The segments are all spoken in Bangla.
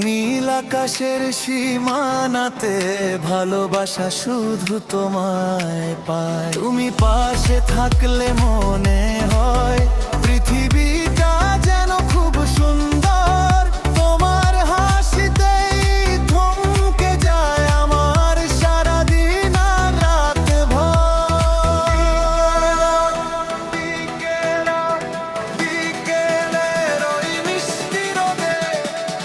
নীল আকাশের সীমানাতে ভালোবাসা শুধু তোমায় পায়। তুমি পাশে থাকলে মনে হয় পৃথিবীটা যেন খুব সুন্দর। তোমার হাসিতেই থমকে যায় আমার সারাদিন আর রাত ভর। বিকেলের ওই মিষ্টি রোদে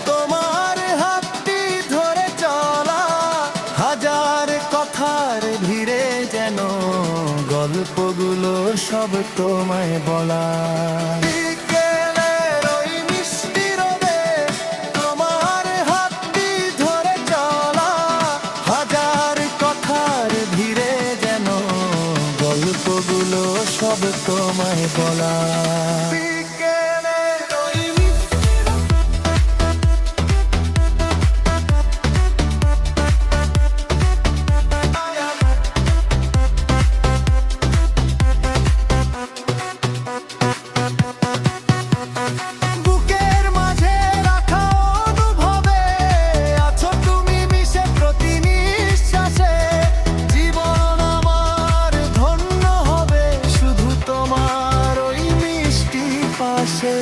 তোমার হাতটি ধরে চলা, হাজার কথার ভিড়ে যেন গল্পগুলো সব তোমায় বলা। বিকেলের ওই মিষ্টি রোদে তোমার হাতটি ধরে চলা, হাজার কথার ভিড়ে যেন গল্পগুলো সব তোমায় বলা। বিকেলের ওই বুকের মাঝে রাখা অনুভবে আছো তুমি মিশে প্রতি নিঃশ্বাসে। জীবন আমার ধন্য হবে শুধু তোমার ওই মিষ্টি পাশে।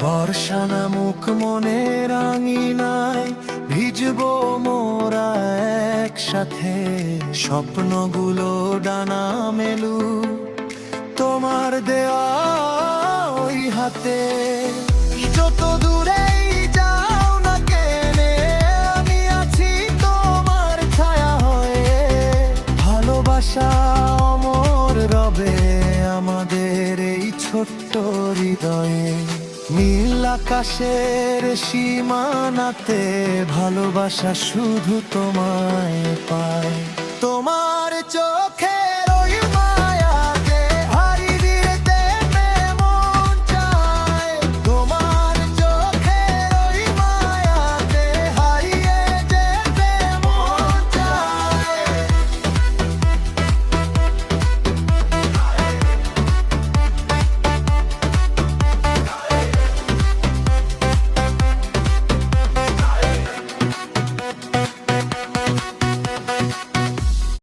বর্ষা নামুক মনের আঙিনায় ভিজবো মোরা একসাথে। স্বপ্নগুলো ডানা মেলু তোমার দেওয়া ওই হাতে। যত দূরেই যাও না কেনে আমি আছি তোমার ছায়া হয়ে। ভালোবাসা অমর রবে আমাদের এই ছোট্ট হৃদয়ে। নীল আকাশের সীমানাতে ভালোবাসা শুধু তোমায় পায়। তোমার চোখে